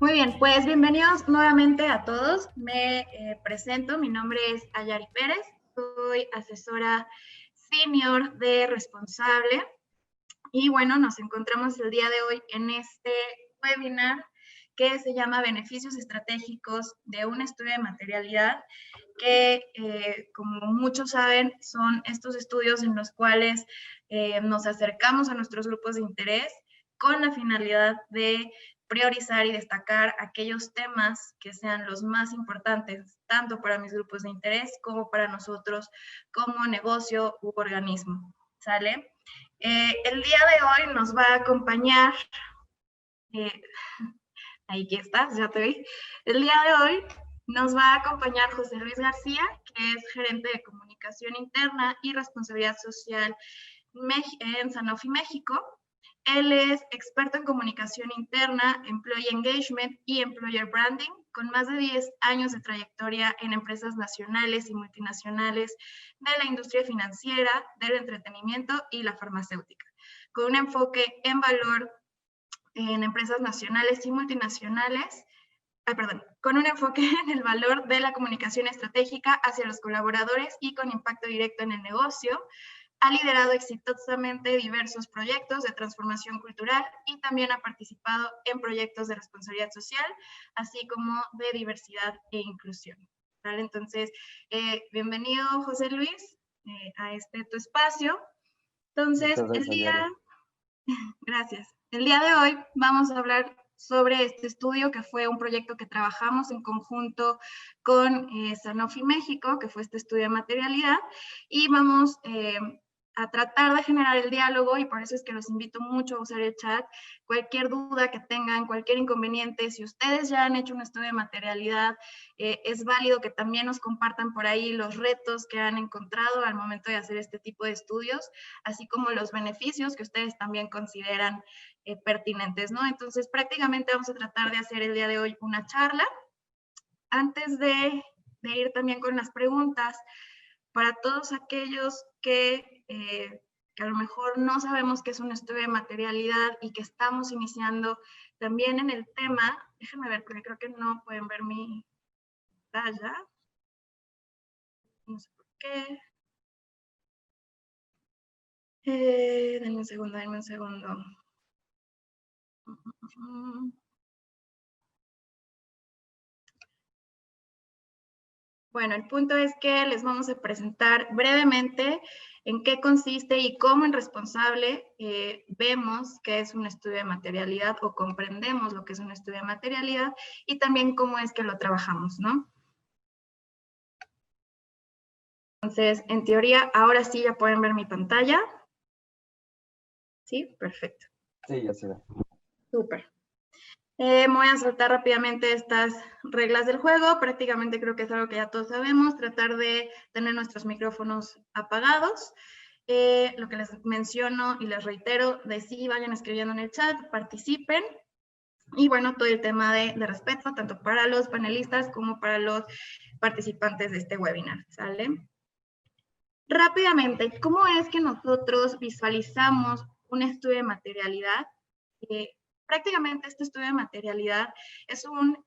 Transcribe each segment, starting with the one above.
Muy bien, pues bienvenidos nuevamente a todos. Me presento, mi nombre es Ayari Pérez, soy asesora senior de responsable y bueno, nos encontramos el día de hoy en este webinar que se llama Beneficios Estratégicos de un Estudio de Materialidad, que como muchos saben son estos estudios en los cuales nos acercamos a nuestros grupos de interés con la finalidad de priorizar y destacar aquellos temas que sean los más importantes, tanto para mis grupos de interés como para nosotros como negocio u organismo. ¿Sale? El día de hoy nos va a acompañar, eh, ahí que estás, ya te vi. El día de hoy nos va a acompañar José Luis García, que es gerente de comunicación interna y responsabilidad social en Sanofi México. Él es experto en comunicación interna, employee engagement y employer branding, con más de 10 años de trayectoria en empresas nacionales y multinacionales de la industria financiera, del entretenimiento y la farmacéutica, con un enfoque en valor en empresas nacionales y multinacionales, con un enfoque en el valor de la comunicación estratégica hacia los colaboradores y con impacto directo en el negocio. Ha liderado exitosamente diversos proyectos de transformación cultural y también ha participado en proyectos de responsabilidad social, así como de diversidad e inclusión. ¿Vale? Entonces, bienvenido, José Luis, a este tu espacio. Entonces, Muchas gracias, Ayari. Gracias. El día de hoy vamos a hablar sobre este estudio, que fue un proyecto que trabajamos en conjunto con Sanofi México, que fue este estudio de materialidad, y vamos a tratar de generar el diálogo, y por eso es que los invito mucho a usar el chat. Cualquier duda que tengan, cualquier inconveniente, si ustedes ya han hecho un estudio de materialidad, es válido que también nos compartan por ahí los retos que han encontrado al momento de hacer este tipo de estudios, así como los beneficios que ustedes también consideran pertinentes, ¿no? Entonces, prácticamente vamos a tratar de hacer el día de hoy una charla. Antes de ir también con las preguntas, para todos aquellos que a lo mejor no sabemos qué es un estudio de materialidad y que estamos iniciando también en el tema, déjenme ver, porque creo que no pueden ver mi pantalla. No sé por qué. Denme un segundo, denme un segundo. Bueno, el punto es que les vamos a presentar brevemente en qué consiste y cómo en responsable vemos qué es un estudio de materialidad o comprendemos lo que es un estudio de materialidad y también cómo es que lo trabajamos, ¿no? Entonces, en teoría, ahora sí ya pueden ver mi pantalla. ¿Sí? Perfecto. Sí, ya se ve. Súper. Me voy a saltar rápidamente estas reglas del juego. Prácticamente creo que es algo que ya todos sabemos. Tratar de tener nuestros micrófonos apagados. Lo que les menciono y les reitero, de sí vayan escribiendo en el chat, participen. Y bueno, todo el tema de respeto, tanto para los panelistas como para los participantes de este webinar. ¿Sale? Rápidamente, ¿cómo es que nosotros visualizamos un estudio de materialidad? Prácticamente este estudio de materialidad es un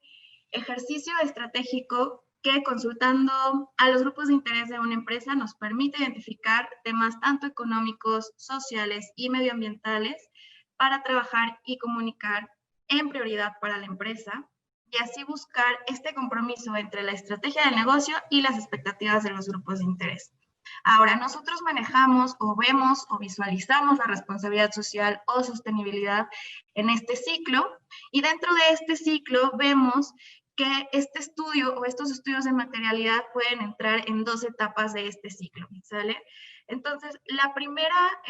ejercicio estratégico que, consultando a los grupos de interés de una empresa, nos permite identificar temas tanto económicos, sociales y medioambientales para trabajar y comunicar en prioridad para la empresa, y así buscar este compromiso entre la estrategia del negocio y las expectativas de los grupos de interés. Ahora, nosotros manejamos o vemos o visualizamos la responsabilidad social o sostenibilidad en este ciclo, y dentro de este ciclo vemos que este estudio o estos estudios de materialidad pueden entrar en dos etapas de este ciclo, ¿sale? Entonces, la primera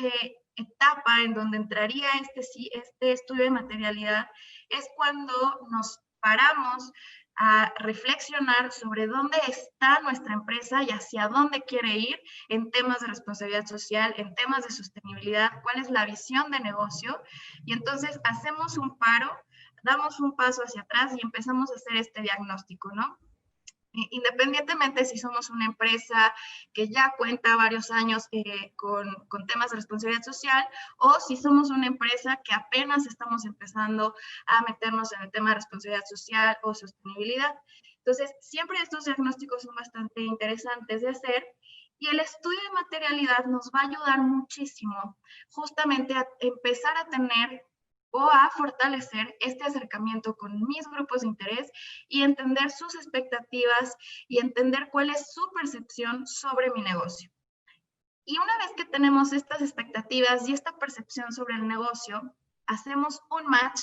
etapa en donde entraría este estudio de materialidad es cuando nos paramos a reflexionar sobre dónde está nuestra empresa y hacia dónde quiere ir en temas de responsabilidad social, en temas de sostenibilidad, cuál es la visión de negocio, y entonces hacemos un paro, damos un paso hacia atrás y empezamos a hacer este diagnóstico, ¿no? independientemente si somos una empresa que ya cuenta varios años con temas de responsabilidad social o si somos una empresa que apenas estamos empezando a meternos en el tema de responsabilidad social o sostenibilidad. Entonces, siempre estos diagnósticos son bastante interesantes de hacer y el estudio de materialidad nos va a ayudar muchísimo justamente a empezar a tener o a fortalecer este acercamiento con mis grupos de interés y entender sus expectativas y entender cuál es su percepción sobre mi negocio. Y una vez que tenemos estas expectativas y esta percepción sobre el negocio, hacemos un match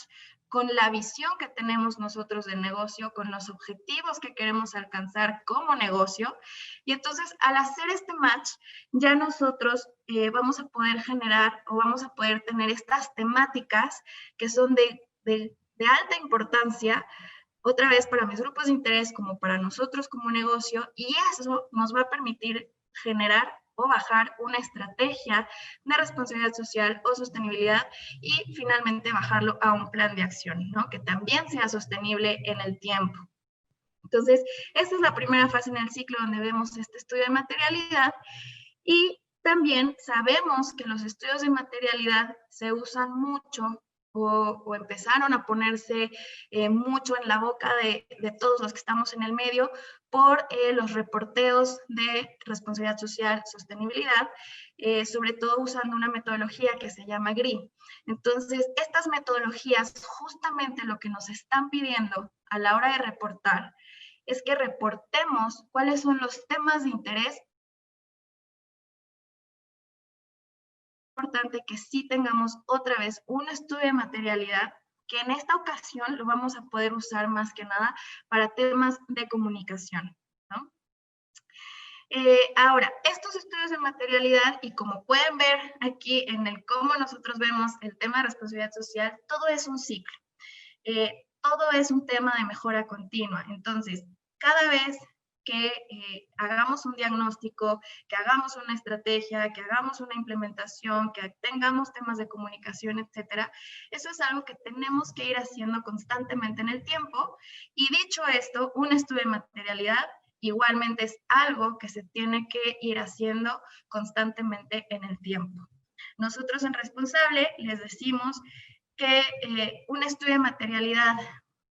con la visión que tenemos nosotros del negocio, con los objetivos que queremos alcanzar como negocio. Y entonces, al hacer este match, ya nosotros vamos a poder generar o vamos a poder tener estas temáticas que son de alta importancia, otra vez para mis grupos de interés como para nosotros como negocio, y eso nos va a permitir generar o bajar una estrategia de responsabilidad social o sostenibilidad y finalmente bajarlo a un plan de acción, ¿no? Que también sea sostenible en el tiempo. Entonces, esta es la primera fase en el ciclo donde vemos este estudio de materialidad y también sabemos que los estudios de materialidad se usan mucho o empezaron a ponerse mucho en la boca de todos los que estamos en el medio por los reporteos de responsabilidad social, sostenibilidad, sobre todo usando una metodología que se llama GRI. Entonces, estas metodologías justamente lo que nos están pidiendo a la hora de reportar es que reportemos cuáles son los temas de interés. Importante que sí tengamos otra vez un estudio de materialidad, que en esta ocasión lo vamos a poder usar más que nada para temas de comunicación, ¿no? Ahora, estos estudios de materialidad, y como pueden ver aquí en el cómo nosotros vemos el tema de responsabilidad social, todo es un ciclo. Todo es un tema de mejora continua. Entonces, cada vez que hagamos un diagnóstico, que hagamos una estrategia, que hagamos una implementación, que tengamos temas de comunicación, etcétera, eso es algo que tenemos que ir haciendo constantemente en el tiempo. Y dicho esto, un estudio de materialidad igualmente es algo que se tiene que ir haciendo constantemente en el tiempo. Nosotros en Responsable les decimos que un estudio de materialidad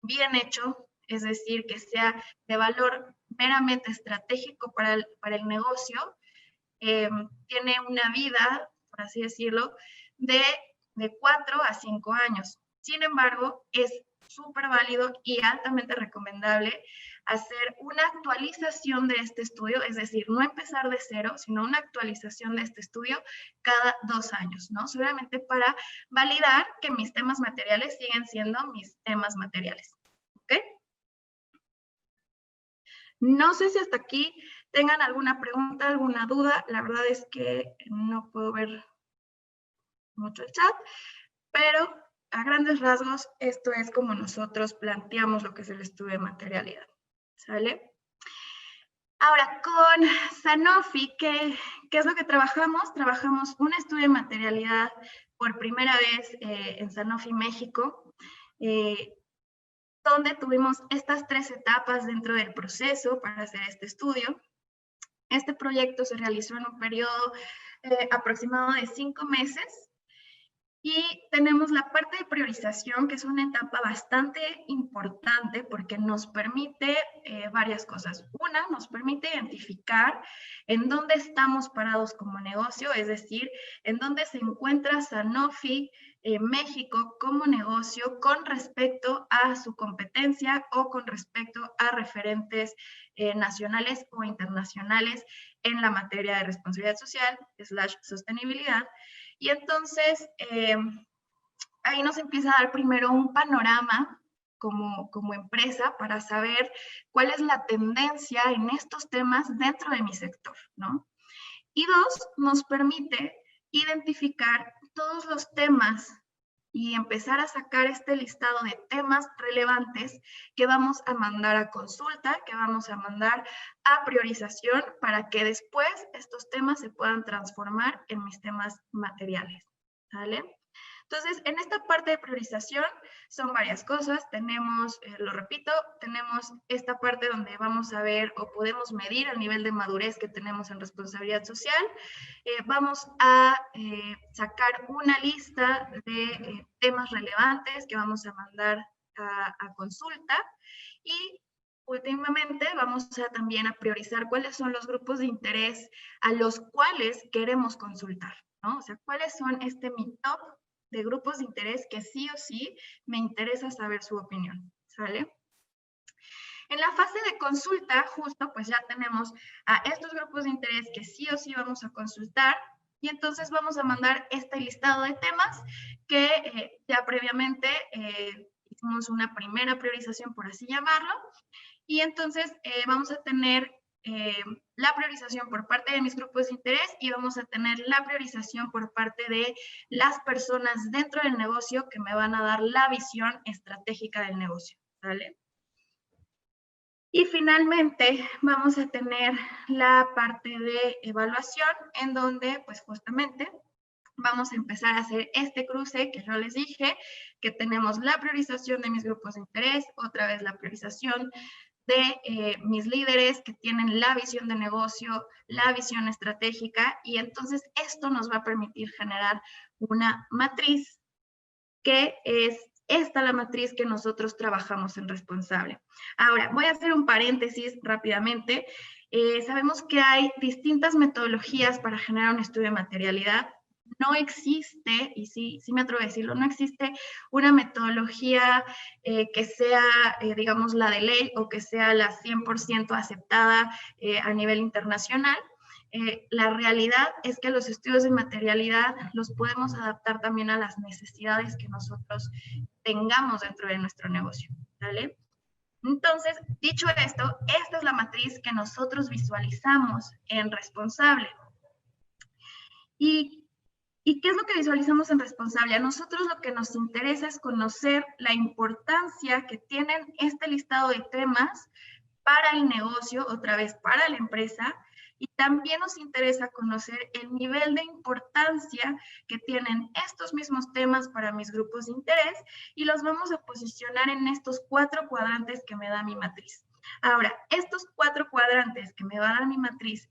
bien hecho, es decir, que sea de valor meramente estratégico para el negocio, tiene una vida, por así decirlo, de 4 a 5 años. Sin embargo, es súper válido y altamente recomendable hacer una actualización de este estudio, es decir, no empezar de cero, sino una actualización de este estudio cada 2 años, ¿no? Solamente para validar que mis temas materiales siguen siendo mis temas materiales, ¿ok? No sé si hasta aquí tengan alguna pregunta, alguna duda. La verdad es que no puedo ver mucho el chat, pero a grandes rasgos esto es como nosotros planteamos lo que es el estudio de materialidad. ¿Sale? Ahora, con Sanofi, ¿qué es lo que trabajamos? Trabajamos un estudio de materialidad por primera vez en Sanofi México, donde tuvimos estas 3 etapas dentro del proceso para hacer este estudio. Este proyecto se realizó en un periodo aproximado de 5 meses. Y tenemos la parte de priorización, que es una etapa bastante importante porque nos permite varias cosas. Una, nos permite identificar en dónde estamos parados como negocio, es decir, en dónde se encuentra Sanofi México como negocio con respecto a su competencia o con respecto a referentes nacionales o internacionales en la materia de responsabilidad social / sostenibilidad. Y entonces, ahí nos empieza a dar primero un panorama como empresa para saber cuál es la tendencia en estos temas dentro de mi sector, ¿no? Y 2, nos permite identificar todos los temas y empezar a sacar este listado de temas relevantes que vamos a mandar a consulta, que vamos a mandar a priorización para que después estos temas se puedan transformar en mis temas materiales, ¿vale? Entonces, en esta parte de priorización son varias cosas. Tenemos, lo repito, tenemos esta parte donde vamos a ver o podemos medir el nivel de madurez que tenemos en responsabilidad social. Vamos a sacar una lista de temas relevantes que vamos a mandar a consulta y últimamente vamos a también a priorizar cuáles son los grupos de interés a los cuales queremos consultar, ¿no? O sea, cuáles son mi top de grupos de interés que sí o sí me interesa saber su opinión, ¿sale? En la fase de consulta, justo, pues ya tenemos a estos grupos de interés que sí o sí vamos a consultar y entonces vamos a mandar este listado de temas que ya previamente hicimos una primera priorización, por así llamarlo, y entonces vamos a tener la priorización por parte de mis grupos de interés y vamos a tener la priorización por parte de las personas dentro del negocio que me van a dar la visión estratégica del negocio, ¿vale? Y finalmente vamos a tener la parte de evaluación en donde pues justamente vamos a empezar a hacer este cruce que yo les dije, que tenemos la priorización de mis grupos de interés, otra vez la priorización de mis líderes que tienen la visión de negocio, la visión estratégica, y entonces esto nos va a permitir generar una matriz que es esta la matriz que nosotros trabajamos en Responsable. Ahora, voy a hacer un paréntesis rápidamente. Sabemos que hay distintas metodologías para generar un estudio de materialidad. No existe, y sí me atrevo a decirlo, no existe una metodología que sea, digamos, la de ley o que sea la 100% aceptada a nivel internacional. La realidad es que los estudios de materialidad los podemos adaptar también a las necesidades que nosotros tengamos dentro de nuestro negocio, ¿vale? Entonces, dicho esto, esta es la matriz que nosotros visualizamos en Responsable. ¿Y qué es lo que visualizamos en Responsable? A nosotros lo que nos interesa es conocer la importancia que tienen este listado de temas para el negocio, otra vez para la empresa, y también nos interesa conocer el nivel de importancia que tienen estos mismos temas para mis grupos de interés y los vamos a posicionar en estos 4 cuadrantes que me da mi matriz. Ahora, estos 4 cuadrantes que me va a dar mi matriz,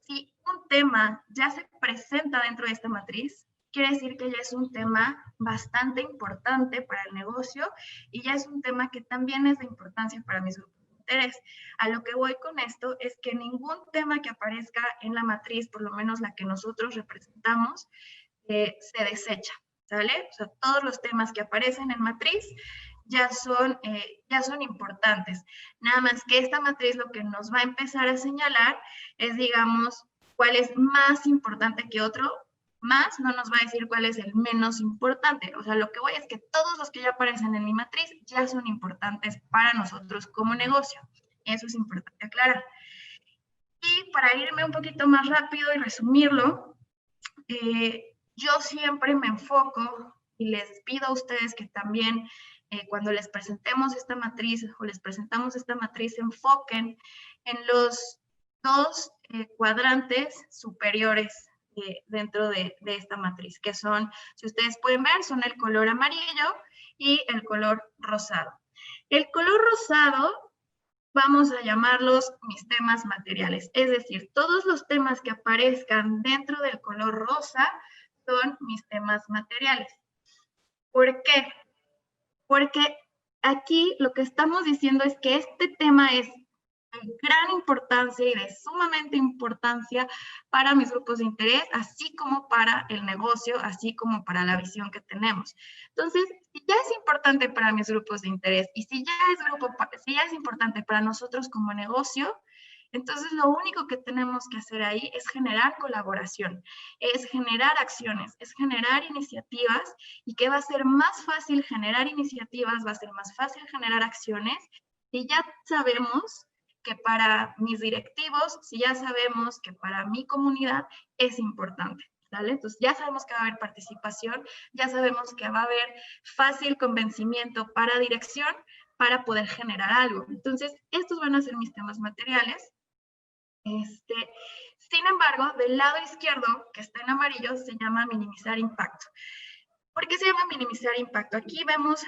si un tema ya se presenta dentro de esta matriz, quiere decir que ya es un tema bastante importante para el negocio y ya es un tema que también es de importancia para mis grupos de interés. A lo que voy con esto es que ningún tema que aparezca en la matriz, por lo menos la que nosotros representamos, se desecha, ¿sale? O sea, todos los temas que aparecen en matriz ya son importantes. Nada más que esta matriz lo que nos va a empezar a señalar es, digamos, cuál es más importante que otro, más no nos va a decir cuál es el menos importante. O sea, lo que voy es que todos los que ya aparecen en mi matriz ya son importantes para nosotros como negocio. Eso es importante aclarar. Y para irme un poquito más rápido y resumirlo, yo siempre me enfoco y les pido a ustedes que también cuando les presentemos esta matriz o les presentamos esta matriz, se enfoquen en los 2 cuadrantes superiores dentro de esta matriz, que son, si ustedes pueden ver, son el color amarillo y el color rosado. El color rosado vamos a llamarlos mis temas materiales, es decir, todos los temas que aparezcan dentro del color rosa son mis temas materiales. ¿Por qué? Porque aquí lo que estamos diciendo es que este tema es de gran importancia y de sumamente importancia para mis grupos de interés, así como para el negocio, así como para la visión que tenemos. Entonces, si ya es importante para mis grupos de interés y si ya es importante para nosotros como negocio, entonces lo único que tenemos que hacer ahí es generar colaboración, es generar acciones, es generar iniciativas y que va a ser más fácil generar iniciativas, va a ser más fácil generar acciones y ya sabemos que para mis directivos, si ya sabemos que para mi comunidad es importante, ¿vale? Entonces ya sabemos que va a haber participación, ya sabemos que va a haber fácil convencimiento para dirección para poder generar algo. Entonces, estos van a ser mis temas materiales. Sin embargo, del lado izquierdo, que está en amarillo, se llama minimizar impacto. ¿Por qué se llama minimizar impacto? Aquí vemos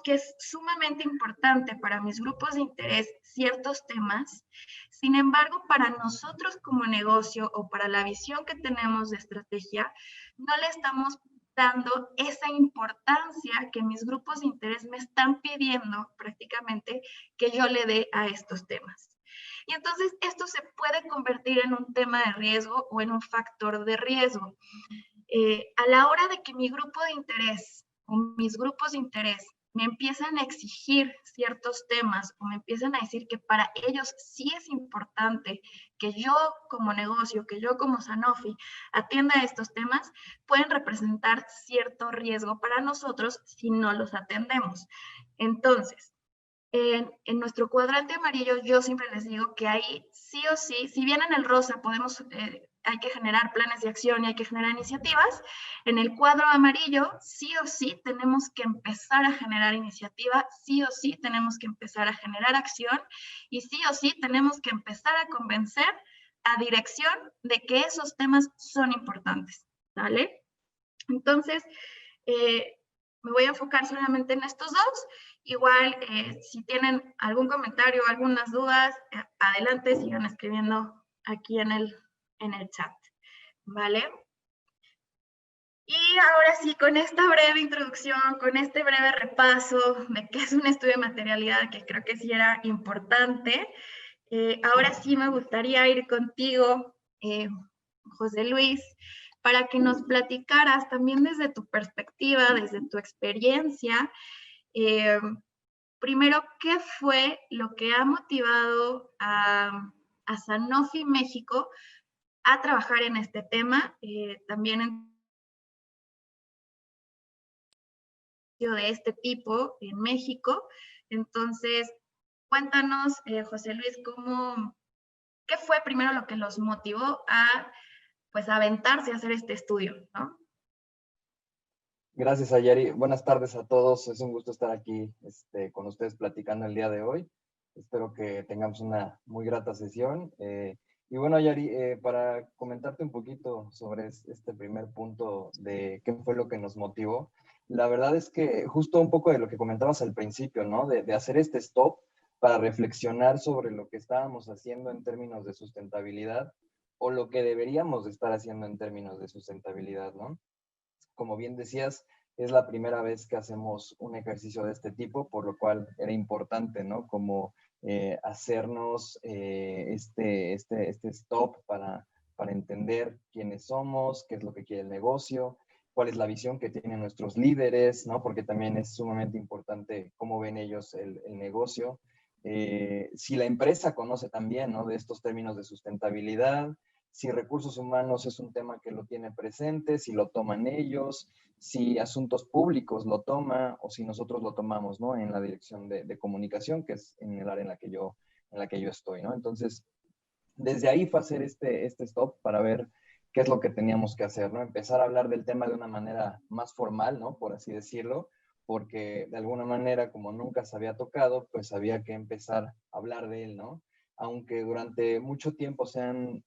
que es sumamente importante para mis grupos de interés ciertos temas. Sin embargo, para nosotros como negocio o para la visión que tenemos de estrategia, no le estamos dando esa importancia que mis grupos de interés me están pidiendo prácticamente que yo le dé a estos temas. Y entonces esto se puede convertir en un tema de riesgo o en un factor de riesgo. A la hora de que mi grupo de interés o mis grupos de interés me empiezan a exigir ciertos temas o me empiezan a decir que para ellos sí es importante que yo como negocio, que yo como Sanofi atienda estos temas, pueden representar cierto riesgo para nosotros si no los atendemos. Entonces, en nuestro cuadrante amarillo yo siempre les digo que ahí sí o sí, si bien en el rosa hay que generar planes de acción y hay que generar iniciativas, en el cuadro amarillo sí o sí tenemos que empezar a generar iniciativa, sí o sí tenemos que empezar a generar acción y sí o sí tenemos que empezar a convencer a dirección de que esos temas son importantes, ¿vale? Entonces, me voy a enfocar solamente en estos dos. Igual, si tienen algún comentario o algunas dudas, adelante, sigan escribiendo aquí en el chat, ¿vale? Y ahora sí, con esta breve introducción, con este breve repaso de qué es un estudio de materialidad, que creo que sí era importante, ahora sí me gustaría ir contigo, José Luis, para que nos platicaras también desde tu perspectiva, desde tu experiencia, eh, primero, ¿qué fue lo que ha motivado a Sanofi México a trabajar en este tema? También en de este tipo en México. Entonces, cuéntanos, José Luis, ¿qué fue primero lo que los motivó a pues aventarse a hacer este estudio, ¿no? Gracias, Ayari. Buenas tardes a todos. Es un gusto estar aquí con ustedes platicando el día de hoy. Espero que tengamos una muy grata sesión. Y bueno, Ayari, para comentarte un poquito sobre este primer punto de qué fue lo que nos motivó, la verdad es que justo un poco de lo que comentabas al principio, ¿no? De hacer este stop para reflexionar sobre lo que estábamos haciendo en términos de sustentabilidad o lo que deberíamos de estar haciendo en términos de sustentabilidad, ¿no? Como bien decías, es la primera vez que hacemos un ejercicio de este tipo, por lo cual era importante, ¿no? Como hacernos este stop para entender quiénes somos, qué es lo que quiere el negocio, cuál es la visión que tienen nuestros líderes, ¿no? Porque también es sumamente importante cómo ven ellos el negocio. Si la empresa conoce también, ¿no? De estos términos de sustentabilidad, si recursos humanos es un tema que lo tiene presente, si lo toman ellos, si asuntos públicos lo toma o si nosotros lo tomamos, ¿no? En la dirección de comunicación, que es en el área en la que yo estoy, ¿no? Entonces, desde ahí fue hacer este stop para ver qué es lo que teníamos que hacer, ¿no? Empezar a hablar del tema de una manera más formal, ¿no? Por así decirlo, porque de alguna manera, como nunca se había tocado, pues había que empezar a hablar de él, ¿no? Aunque durante mucho tiempo se han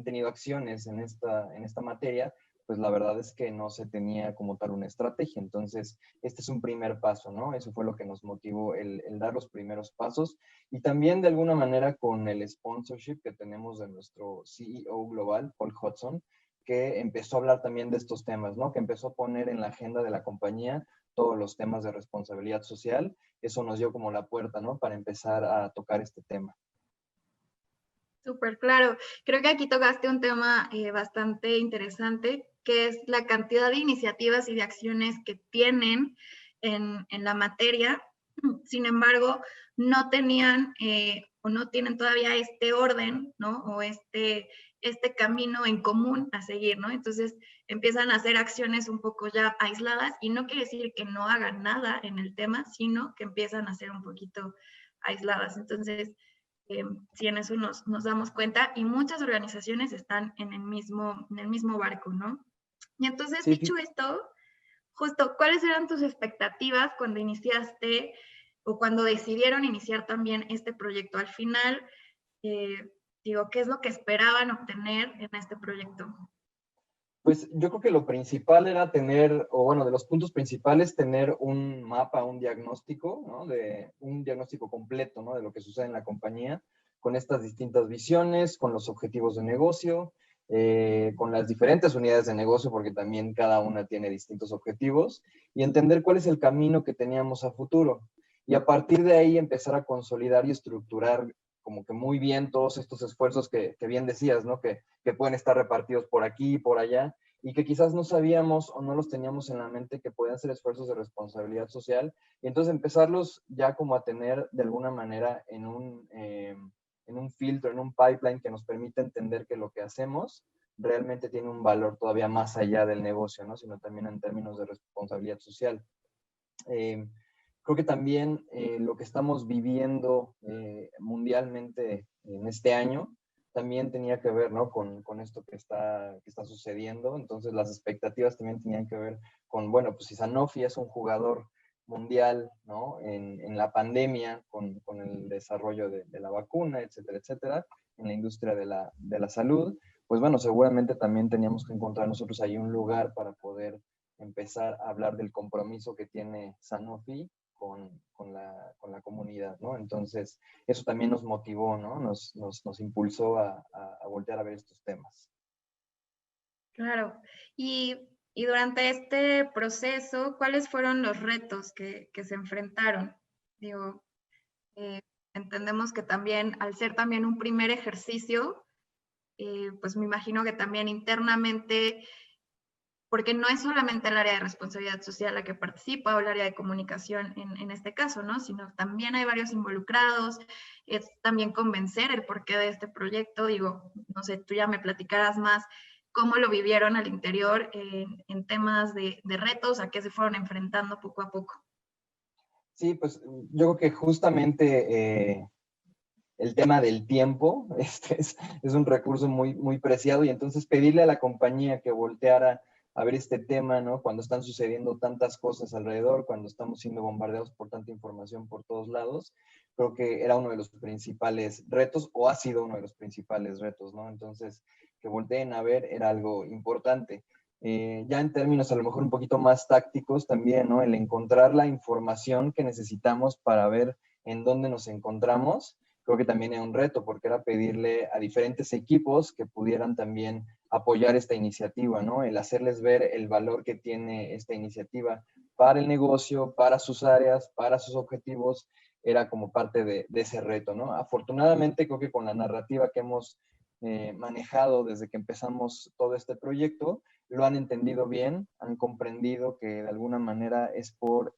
tenido acciones en esta materia, pues la verdad es que no se tenía como tal una estrategia. Entonces, este es un primer paso, ¿no? Eso fue lo que nos motivó el dar los primeros pasos y también de alguna manera con el sponsorship que tenemos de nuestro CEO global, Paul Hudson, que empezó a hablar también de estos temas, ¿no? Que empezó a poner en la agenda de la compañía todos los temas de responsabilidad social. Eso nos dio como la puerta, ¿no? Para empezar a tocar este tema. Súper claro. Creo que aquí tocaste un tema bastante interesante, que es la cantidad de iniciativas y de acciones que tienen en la materia. Sin embargo, no tenían o no tienen todavía este orden, ¿no? O este camino en común a seguir, ¿no? Entonces empiezan a hacer acciones un poco ya aisladas y no quiere decir que no hagan nada en el tema, sino que empiezan a ser un poquito aisladas. Entonces, sí, en eso nos damos cuenta y muchas organizaciones están en el mismo barco, ¿no? Y entonces, Sí, dicho esto, justo, ¿cuáles eran tus expectativas cuando iniciaste o cuando decidieron iniciar también este proyecto? Al final, ¿qué es lo que esperaban obtener en este proyecto? Pues yo creo que lo principal era tener, o bueno, de los puntos principales, tener un mapa, un diagnóstico, ¿no? De un diagnóstico completo, ¿no? De lo que sucede en la compañía, con estas distintas visiones, con los objetivos de negocio, con las diferentes unidades de negocio, porque también cada una tiene distintos objetivos, y entender cuál es el camino que teníamos a futuro. Y a partir de ahí empezar a consolidar y estructurar como que muy bien todos estos esfuerzos que bien decías, ¿no? Que pueden estar repartidos por aquí y por allá, y que quizás no sabíamos o no los teníamos en la mente que podían ser esfuerzos de responsabilidad social, y entonces empezarlos ya como a tener de alguna manera en un filtro, en un pipeline que nos permite entender que lo que hacemos realmente tiene un valor todavía más allá del negocio, ¿no? Sino también en términos de responsabilidad social. Eh, Creo que también lo que estamos viviendo mundialmente en este año también tenía que ver, ¿no? Con esto que está sucediendo. Entonces las expectativas también tenían que ver con, bueno, pues si Sanofi es un jugador mundial, ¿no? En la pandemia, con el desarrollo de la vacuna, etcétera, etcétera, en la industria de la salud, pues bueno, seguramente también teníamos que encontrar nosotros ahí un lugar para poder empezar a hablar del compromiso que tiene Sanofi con la comunidad, ¿no? Entonces, eso también nos motivó, ¿no? Nos impulsó a voltear a ver estos temas. Claro. Y durante este proceso, ¿cuáles fueron los retos que se enfrentaron? Digo, eh, entendemos que también, al ser también un primer ejercicio, pues me imagino que también internamente, porque no es solamente el área de responsabilidad social la que participa o el área de comunicación en este caso, ¿no? Sino también hay varios involucrados, es también convencer el porqué de este proyecto. Digo, no sé, tú ya me platicarás más cómo lo vivieron al interior en temas de retos, a qué se fueron enfrentando poco a poco. Sí, pues yo creo que justamente el tema del tiempo es un recurso muy, muy preciado, y entonces pedirle a la compañía que volteara a ver este tema, ¿no? Cuando están sucediendo tantas cosas alrededor, cuando estamos siendo bombardeados por tanta información por todos lados, creo que era uno de los principales retos, o ha sido uno de los principales retos, ¿no? Entonces, que volteen a ver era algo importante. Ya en términos a lo mejor un poquito más tácticos también, ¿no? El encontrar la información que necesitamos para ver en dónde nos encontramos, creo que también era un reto, porque era pedirle a diferentes equipos que pudieran también apoyar esta iniciativa, ¿no? El hacerles ver el valor que tiene esta iniciativa para el negocio, para sus áreas, para sus objetivos, era como parte de ese reto, ¿no? Afortunadamente, creo que con la narrativa que hemos manejado desde que empezamos todo este proyecto, lo han entendido bien, han comprendido que de alguna manera es por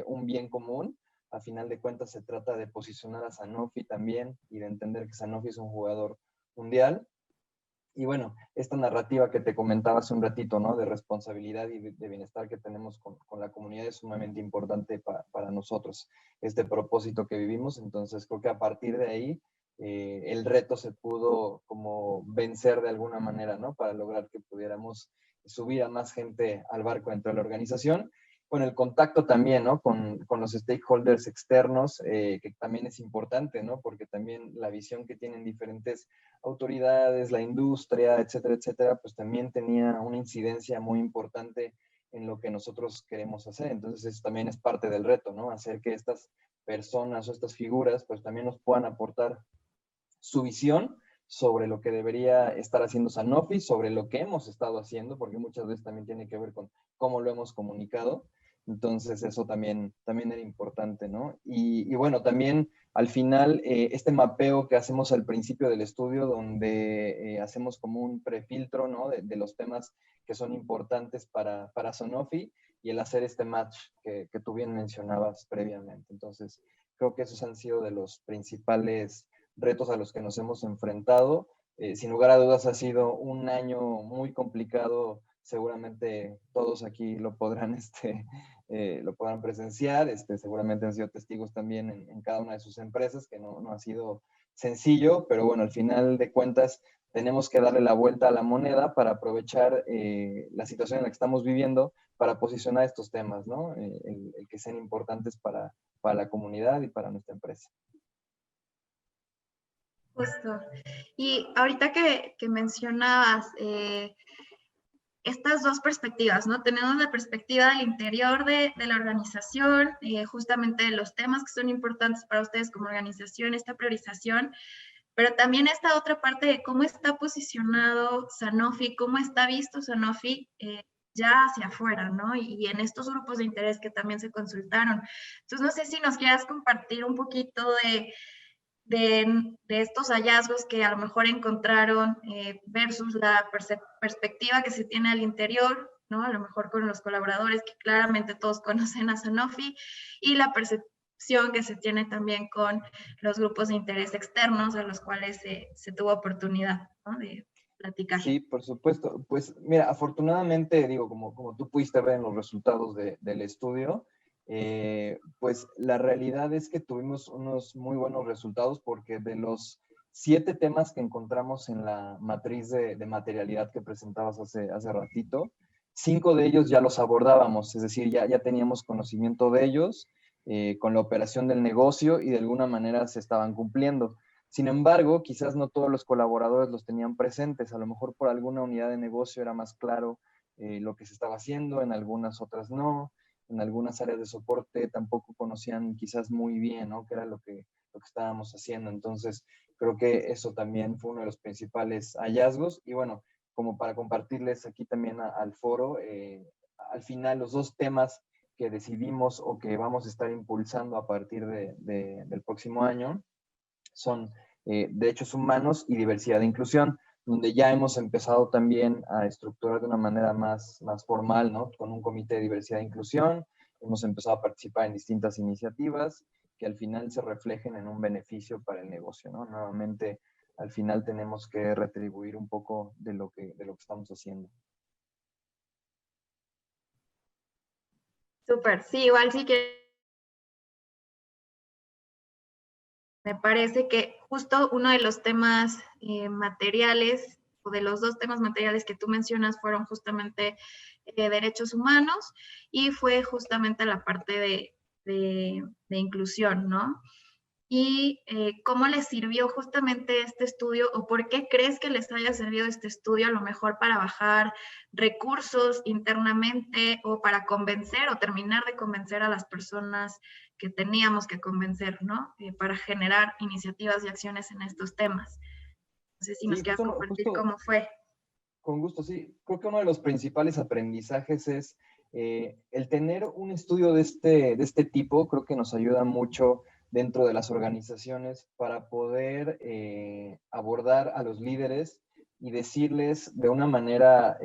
un bien común. A final de cuentas se trata de posicionar a Sanofi también y de entender que Sanofi es un jugador mundial. Y bueno, esta narrativa que te comentaba hace un ratito, ¿no? De responsabilidad y de bienestar que tenemos con la comunidad es sumamente importante para nosotros, este propósito que vivimos. Entonces creo que a partir de ahí el reto se pudo como vencer de alguna manera, ¿no? Para lograr que pudiéramos subir a más gente al barco dentro de la organización, con el contacto también, ¿no? Con los stakeholders externos, que también es importante, ¿no? Porque también la visión que tienen diferentes autoridades, la industria, etcétera, etcétera, pues también tenía una incidencia muy importante en lo que nosotros queremos hacer. Entonces, eso también es parte del reto, ¿no? Hacer que estas personas o estas figuras, pues también nos puedan aportar su visión sobre lo que debería estar haciendo Sanofi, sobre lo que hemos estado haciendo, porque muchas veces también tiene que ver con cómo lo hemos comunicado. Entonces eso también era importante, ¿no? Y bueno, también al final este mapeo que hacemos al principio del estudio, donde hacemos como un prefiltro, ¿no? De los temas que son importantes para Sanofi, y el hacer este match que tú bien mencionabas previamente. Entonces, creo que esos han sido de los principales retos a los que nos hemos enfrentado. Sin lugar a dudas ha sido un año muy complicado, seguramente todos aquí lo podrán presenciar, seguramente han sido testigos también en cada una de sus empresas, que no ha sido sencillo, pero bueno, al final de cuentas tenemos que darle la vuelta a la moneda para aprovechar la situación en la que estamos viviendo para posicionar estos temas, ¿no? El que sean importantes para la comunidad y para nuestra empresa. Justo. Y ahorita que mencionabas estas dos perspectivas, ¿no? Tenemos la perspectiva del interior de la organización, justamente de los temas que son importantes para ustedes como organización, esta priorización, pero también esta otra parte de cómo está posicionado Sanofi, cómo está visto Sanofi ya hacia afuera, ¿no? Y en estos grupos de interés que también se consultaron. Entonces, no sé si nos quieras compartir un poquito de estos hallazgos que a lo mejor encontraron versus la perspectiva que se tiene al interior, ¿no? A lo mejor con los colaboradores que claramente todos conocen a Sanofi y la percepción que se tiene también con los grupos de interés externos a los cuales se tuvo oportunidad, ¿no? De platicar. Sí, por supuesto. Pues mira, afortunadamente, digo, como tú pudiste ver en los resultados del estudio, pues la realidad es que tuvimos unos muy buenos resultados porque de los 7 temas que encontramos en la matriz de materialidad que presentabas hace ratito, 5 de ellos ya los abordábamos, es decir, ya teníamos conocimiento de ellos con la operación del negocio y de alguna manera se estaban cumpliendo. Sin embargo, quizás no todos los colaboradores los tenían presentes. A lo mejor por alguna unidad de negocio era más claro lo que se estaba haciendo, en algunas otras no. En algunas áreas de soporte tampoco conocían quizás muy bien, ¿no? Qué era lo que estábamos haciendo. Entonces, creo que eso también fue uno de los principales hallazgos. Y bueno, como para compartirles aquí también al foro, al final los 2 temas que decidimos o que vamos a estar impulsando a partir del próximo año son derechos humanos y diversidad e inclusión, donde ya hemos empezado también a estructurar de una manera más formal, ¿no? Con un comité de diversidad e inclusión, hemos empezado a participar en distintas iniciativas que al final se reflejen en un beneficio para el negocio, ¿no? Nuevamente, al final tenemos que retribuir un poco de lo que estamos haciendo. Súper, sí, igual sí que me parece que justo uno de los temas materiales, o de los 2 temas materiales que tú mencionas, fueron justamente derechos humanos y fue justamente la parte de inclusión, ¿no? Y cómo les sirvió justamente este estudio o por qué crees que les haya servido este estudio a lo mejor para bajar recursos internamente o para convencer o terminar de convencer a las personas que teníamos que convencer, ¿no? Para generar iniciativas y acciones en estos temas. No sé si nos Sí, quieras compartir cómo fue. con gusto, sí. Creo que uno de los principales aprendizajes es el tener un estudio de este tipo, creo que nos ayuda mucho dentro de las organizaciones para poder abordar a los líderes y decirles de una manera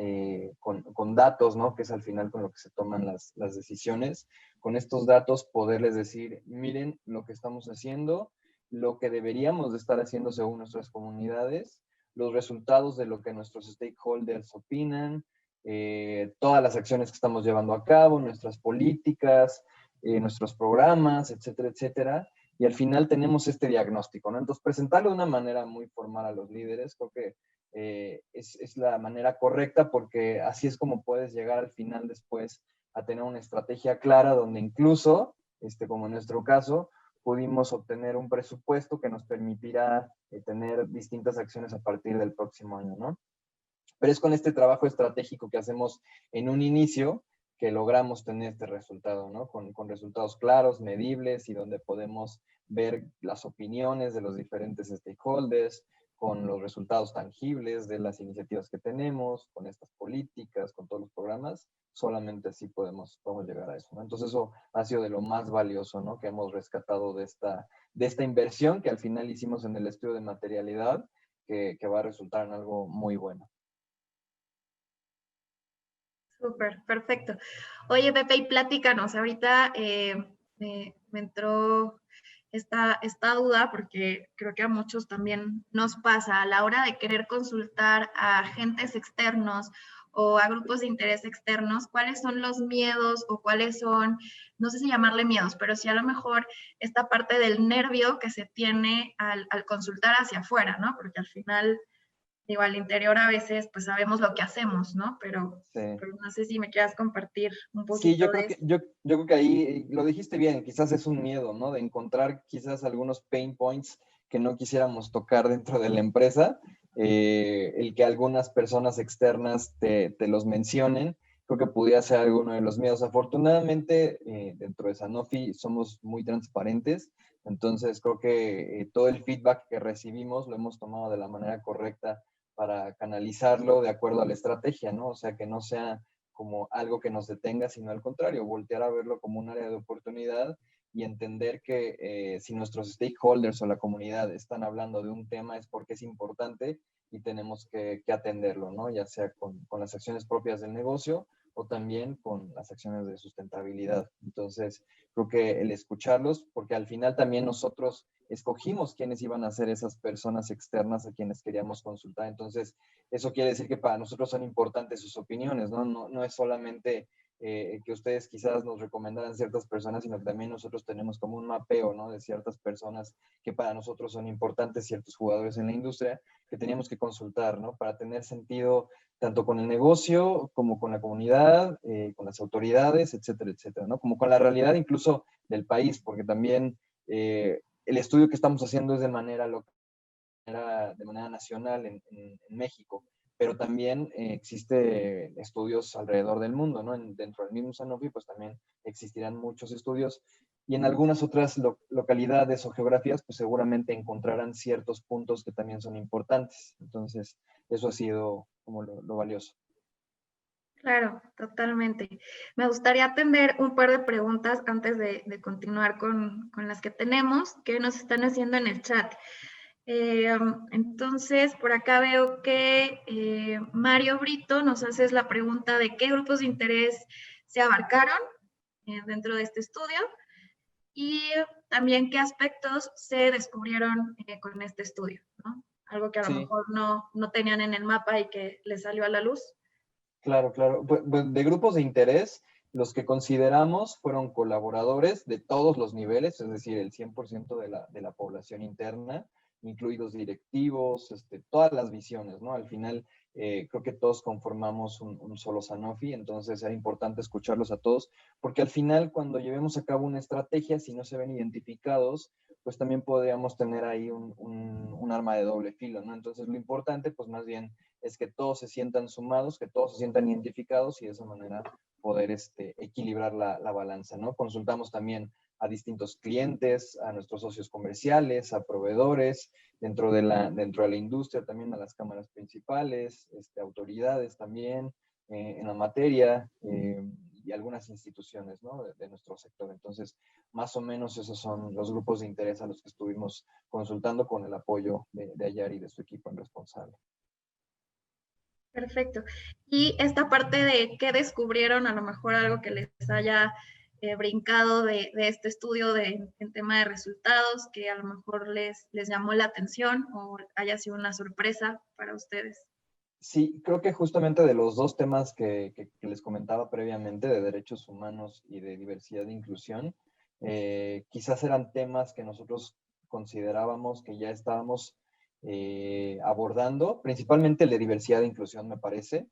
con datos, ¿no? Que es al final con lo que se toman las decisiones, con estos datos poderles decir, miren lo que estamos haciendo, lo que deberíamos de estar haciendo según nuestras comunidades, los resultados de lo que nuestros stakeholders opinan, todas las acciones que estamos llevando a cabo, nuestras políticas, nuestros programas, etcétera, etcétera. Y al final tenemos este diagnóstico, ¿no? Entonces, presentarlo de una manera muy formal a los líderes, creo que es la manera correcta porque así es como puedes llegar al final después a tener una estrategia clara donde incluso, como en nuestro caso, pudimos obtener un presupuesto que nos permitirá tener distintas acciones a partir del próximo año, ¿no? Pero es con este trabajo estratégico que hacemos en un inicio que logramos tener este resultado, ¿no? Con resultados claros, medibles y donde podemos ver las opiniones de los diferentes stakeholders, con los resultados tangibles de las iniciativas que tenemos, con estas políticas, con todos los programas, solamente así podemos llegar a eso, ¿no? Entonces eso ha sido de lo más valioso, ¿no? Que hemos rescatado de esta inversión que al final hicimos en el estudio de materialidad, que va a resultar en algo muy bueno. Súper, perfecto. Oye, Pepe, y platícanos, ahorita me entró esta duda porque creo que a muchos también nos pasa a la hora de querer consultar a agentes externos o a grupos de interés externos, cuáles son los miedos o cuáles son, no sé si llamarle miedos, pero sí a lo mejor esta parte del nervio que se tiene al consultar hacia afuera, ¿no? Porque al final digo, al interior a veces pues sabemos lo que hacemos, ¿no? Sí. Pero no sé si me quieras compartir un Sí, poquito de eso. yo creo que ahí lo dijiste bien, quizás es un miedo, ¿no? De encontrar quizás algunos pain points que no quisiéramos tocar dentro de la empresa. El que algunas personas externas te los mencionen, creo que pudiera ser alguno de los miedos. Afortunadamente, dentro de Sanofi somos muy transparentes, entonces creo que todo el feedback que recibimos lo hemos tomado de la manera correcta para canalizarlo de acuerdo a la estrategia, ¿no? O sea, que no sea como algo que nos detenga, sino al contrario, voltear a verlo como un área de oportunidad y entender que si nuestros stakeholders o la comunidad están hablando de un tema es porque es importante y tenemos que atenderlo, ¿no? Ya sea con las acciones propias del negocio o también con las acciones de sustentabilidad. Entonces, creo que el escucharlos, porque al final también nosotros escogimos quiénes iban a ser esas personas externas a quienes queríamos consultar. Entonces, eso quiere decir que para nosotros son importantes sus opiniones, ¿no? No es solamente que ustedes quizás nos recomendaran ciertas personas, sino que también nosotros tenemos como un mapeo, ¿no? De ciertas personas que para nosotros son importantes, ciertos jugadores en la industria que teníamos que consultar, ¿no? Para tener sentido tanto con el negocio como con la comunidad, con las autoridades, etcétera, etcétera, ¿no? Como con la realidad incluso del país, porque también el estudio que estamos haciendo es de manera local, de manera nacional en México, pero también existe estudios alrededor del mundo, ¿no? Dentro del mismo Sanofi, pues también existirán muchos estudios y en algunas otras localidades o geografías, pues seguramente encontrarán ciertos puntos que también son importantes. Entonces, eso ha sido como lo valioso. Claro, totalmente. Me gustaría atender un par de preguntas antes de continuar con las que tenemos, que nos están haciendo en el chat. Entonces, por acá veo que Mario Brito nos hace la pregunta de qué grupos de interés se abarcaron dentro de este estudio y también qué aspectos se descubrieron con este estudio, ¿no? Algo que a lo Sí, mejor no tenían en el mapa y que les salió a la luz. claro, claro. Pues, de grupos de interés, los que consideramos fueron colaboradores de todos los niveles, es decir, el 100% de la población interna, incluidos directivos, todas las visiones, ¿no? Al final, creo que todos conformamos un solo Sanofi, entonces era importante escucharlos a todos, porque al final, cuando llevemos a cabo una estrategia, si no se ven identificados, pues también podríamos tener ahí un arma de doble filo, ¿no? Entonces, lo importante, pues más bien es que todos se sientan sumados, que todos se sientan identificados y de esa manera poder equilibrar la balanza, ¿no? Consultamos también a distintos clientes, a nuestros socios comerciales, a proveedores, dentro de la industria también a las cámaras principales, autoridades también en la materia y algunas instituciones, ¿no? De nuestro sector. Entonces, más o menos esos son los grupos de interés a los que estuvimos consultando con el apoyo de Ayari y de su equipo en responsable. Perfecto. Y esta parte de qué descubrieron, a lo mejor algo que les haya brincado de este estudio en tema de resultados, que a lo mejor les llamó la atención o haya sido una sorpresa para ustedes. Sí, creo que justamente de los dos temas que les comentaba previamente, de derechos humanos y de diversidad e inclusión, quizás eran temas que nosotros considerábamos que ya estábamos abordando, principalmente el de diversidad e inclusión, me parece,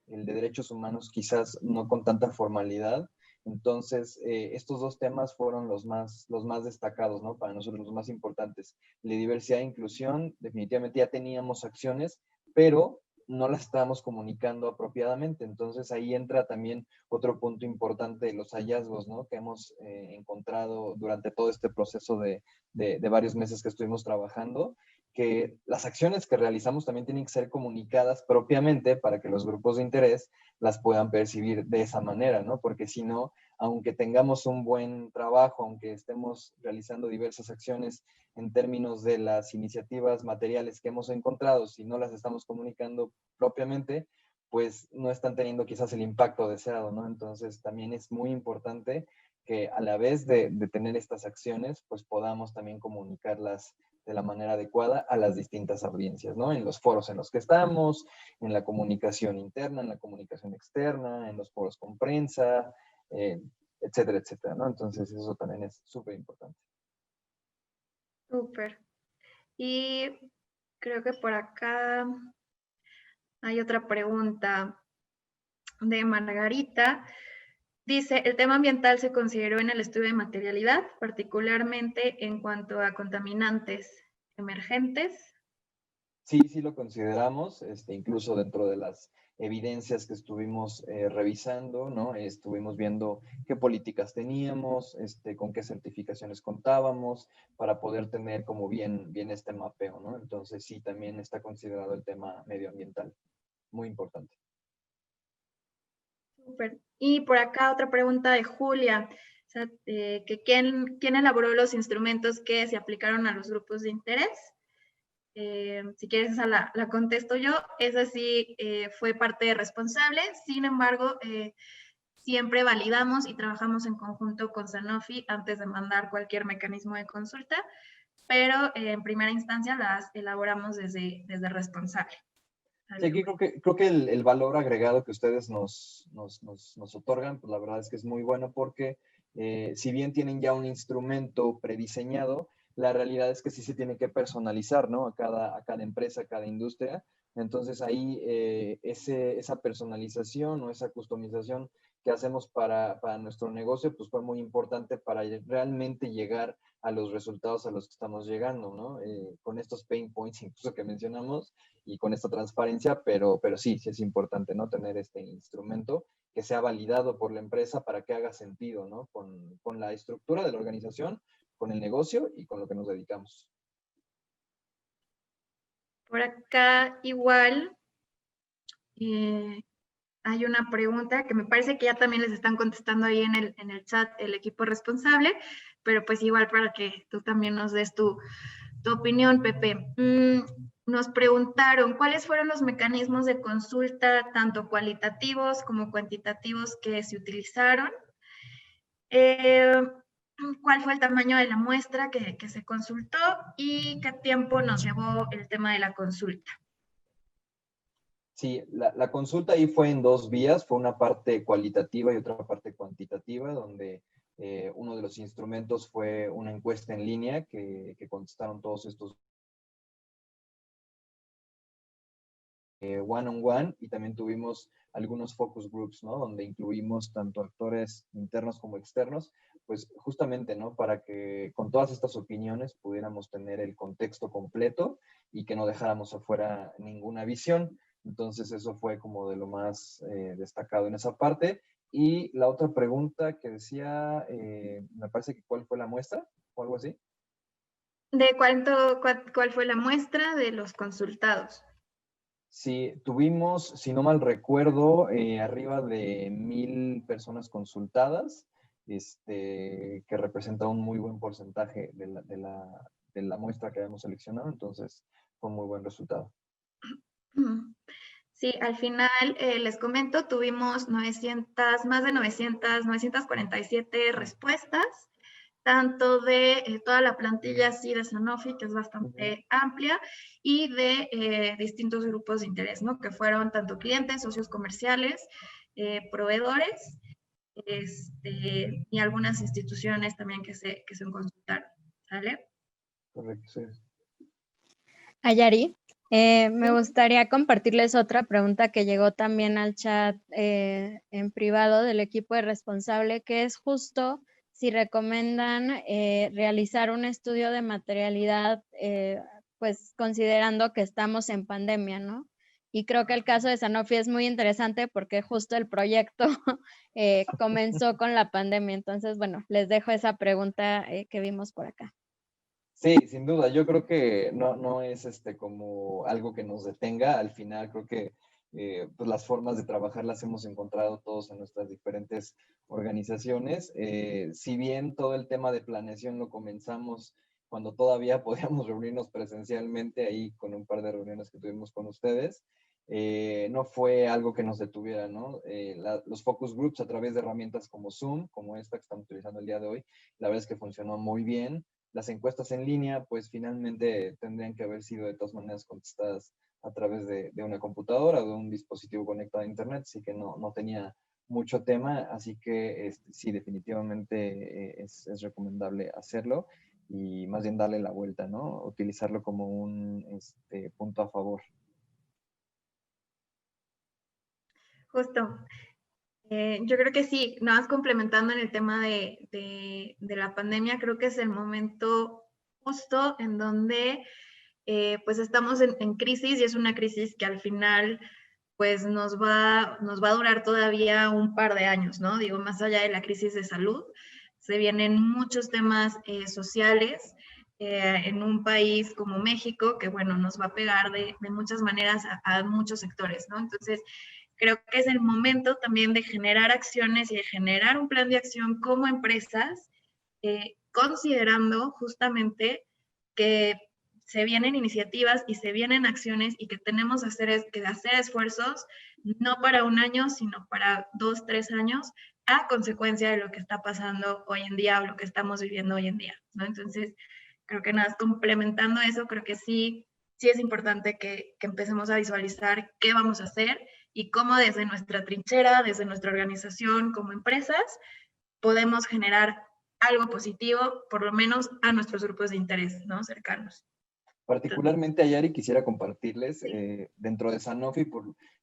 el de derechos humanos quizás no con tanta formalidad. Entonces, estos dos temas fueron los más destacados, ¿no? Para nosotros, los más importantes. El de diversidad e inclusión, definitivamente ya teníamos acciones, pero no las estábamos comunicando apropiadamente. Entonces ahí entra también otro punto importante de los hallazgos, ¿no? Que hemos encontrado durante todo este proceso de varios meses que estuvimos trabajando, que las acciones que realizamos también tienen que ser comunicadas propiamente para que los grupos de interés las puedan percibir de esa manera, ¿no? Porque si no, aunque tengamos un buen trabajo, aunque estemos realizando diversas acciones en términos de las iniciativas materiales que hemos encontrado, si no las estamos comunicando propiamente, pues no están teniendo quizás el impacto deseado, ¿no? Entonces también es muy importante que a la vez de tener estas acciones, pues podamos también comunicarlas de la manera adecuada a las distintas audiencias, ¿no? En los foros en los que estamos, en la comunicación interna, en la comunicación externa, en los foros con prensa, etcétera, etcétera, ¿no? Entonces eso también es súper importante. Súper. Y creo que por acá hay otra pregunta de Margarita. Dice, el tema ambiental se consideró en el estudio de materialidad, particularmente en cuanto a contaminantes. emergentes. Sí, sí lo consideramos, incluso dentro de las evidencias que estuvimos revisando, ¿no? Estuvimos viendo qué políticas teníamos, con qué certificaciones contábamos, para poder tener como bien este mapeo, ¿no? Entonces sí, también está considerado el tema medioambiental, muy importante. Súper. Y por acá otra pregunta de Julia, o sea, que ¿quién elaboró los instrumentos que se aplicaron a los grupos de interés? Si quieres, esa la contesto yo. Esa sí fue parte de responsable, sin embargo, siempre validamos y trabajamos en conjunto con Sanofi antes de mandar cualquier mecanismo de consulta, pero en primera instancia las elaboramos desde responsable. Sí, aquí creo que el valor agregado que ustedes nos otorgan, pues la verdad es que es muy bueno porque si bien tienen ya un instrumento prediseñado, la realidad es que sí se tiene que personalizar, ¿no? A cada empresa, a cada industria. Entonces ahí esa personalización o esa customización que hacemos para nuestro negocio, pues fue muy importante para realmente llegar a los resultados a los que estamos llegando, ¿no? Con estos pain points incluso que mencionamos y con esta transparencia, pero sí, sí es importante, ¿no? Tener este instrumento que sea validado por la empresa para que haga sentido, ¿no? Con la estructura de la organización, con el negocio y con lo que nos dedicamos. Por acá igual hay una pregunta que me parece que ya también les están contestando ahí en el chat el equipo responsable, pero pues igual para que tú también nos des tu opinión, Pepe. Nos preguntaron cuáles fueron los mecanismos de consulta, tanto cualitativos como cuantitativos, que se utilizaron. ¿Cuál fue el tamaño de la muestra que se consultó y qué tiempo nos llevó el tema de la consulta? Sí, la consulta ahí fue en dos vías, fue una parte cualitativa y otra parte cuantitativa, donde uno de los instrumentos fue una encuesta en línea que contestaron todos estos one-on-one, y también tuvimos algunos focus groups, ¿no? Donde incluimos tanto actores internos como externos, pues justamente, ¿no? Para que con todas estas opiniones pudiéramos tener el contexto completo y que no dejáramos afuera ninguna visión. Entonces eso fue como de lo más destacado en esa parte. Y la otra pregunta que decía, me parece que ¿cuál fue la muestra? O algo así. ¿De cuál fue la muestra de los consultados? Sí, tuvimos, si no mal recuerdo, arriba de 1,000 personas consultadas, que representa un muy buen porcentaje de la muestra que habíamos seleccionado, entonces fue un muy buen resultado. Sí, al final les comento, tuvimos más de 947 respuestas, tanto de toda la plantilla así de Sanofi, que es bastante amplia, y de distintos grupos de interés, ¿no? Que fueron tanto clientes, socios comerciales, proveedores, y algunas instituciones también que se consultaron, ¿sale? Correcto, sí. Ayari, me gustaría compartirles otra pregunta que llegó también al chat en privado del equipo de responsable, que es justo si recomiendan realizar un estudio de materialidad, pues considerando que estamos en pandemia, ¿no? Y creo que el caso de Sanofi es muy interesante porque justo el proyecto comenzó con la pandemia. Entonces, bueno, les dejo esa pregunta que vimos por acá. Sí, sin duda. Yo creo que no es como algo que nos detenga. Al final creo que pues las formas de trabajar las hemos encontrado todos en nuestras diferentes organizaciones. Si bien todo el tema de planeación lo comenzamos cuando todavía podíamos reunirnos presencialmente, ahí con un par de reuniones que tuvimos con ustedes, no fue algo que nos detuviera, ¿no? Los focus groups a través de herramientas como Zoom, como esta que estamos utilizando el día de hoy, la verdad es que funcionó muy bien. Las encuestas en línea, pues finalmente tendrían que haber sido de todas maneras contestadas a través de una computadora o de un dispositivo conectado a Internet, así que no tenía mucho tema, así que sí, definitivamente es recomendable hacerlo y más bien darle la vuelta, ¿no? Utilizarlo como un punto a favor. Justo. Yo creo que sí, nada más complementando en el tema de la pandemia, creo que es el momento justo en donde pues estamos en crisis y es una crisis que al final pues nos va a durar todavía un par de años, ¿no? Digo, más allá de la crisis de salud, se vienen muchos temas sociales en un país como México, que bueno, nos va a pegar de muchas maneras a muchos sectores, ¿no? Entonces, creo que es el momento también de generar acciones y de generar un plan de acción como empresas, considerando justamente que se vienen iniciativas y se vienen acciones y que tenemos que hacer esfuerzos no para un año, sino para 2, 3 años, a consecuencia de lo que está pasando hoy en día o lo que estamos viviendo hoy en día, ¿no? Entonces, creo que nada, complementando eso, creo que sí es importante que empecemos a visualizar qué vamos a hacer y cómo desde nuestra trinchera, desde nuestra organización como empresas, podemos generar algo positivo, por lo menos a nuestros grupos de interés, ¿no? Cercanos. Particularmente a Yari quisiera compartirles, dentro de Sanofi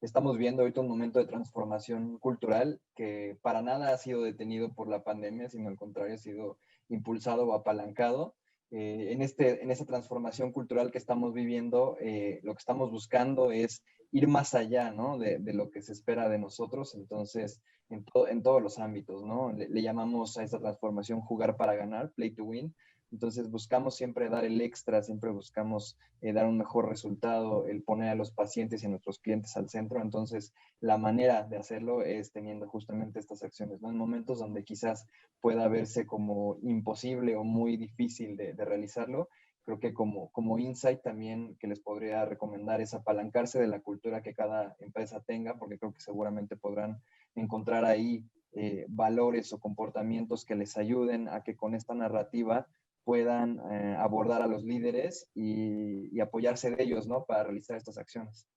estamos viendo ahorita un momento de transformación cultural que para nada ha sido detenido por la pandemia, sino al contrario ha sido impulsado o apalancado. En esa transformación cultural que estamos viviendo, lo que estamos buscando es ir más allá, ¿no? de lo que se espera de nosotros, entonces en todos los ámbitos, ¿no? Le llamamos a esta transformación jugar para ganar, play to win. Entonces buscamos siempre dar el extra, siempre buscamos dar un mejor resultado, el poner a los pacientes y a nuestros clientes al centro. Entonces la manera de hacerlo es teniendo justamente estas acciones, ¿no? En momentos donde quizás pueda verse como imposible o muy difícil de realizarlo, creo que como insight también que les podría recomendar es apalancarse de la cultura que cada empresa tenga, porque creo que seguramente podrán encontrar ahí valores o comportamientos que les ayuden a que con esta narrativa puedan abordar a los líderes y apoyarse de ellos, ¿no? Para realizar estas acciones.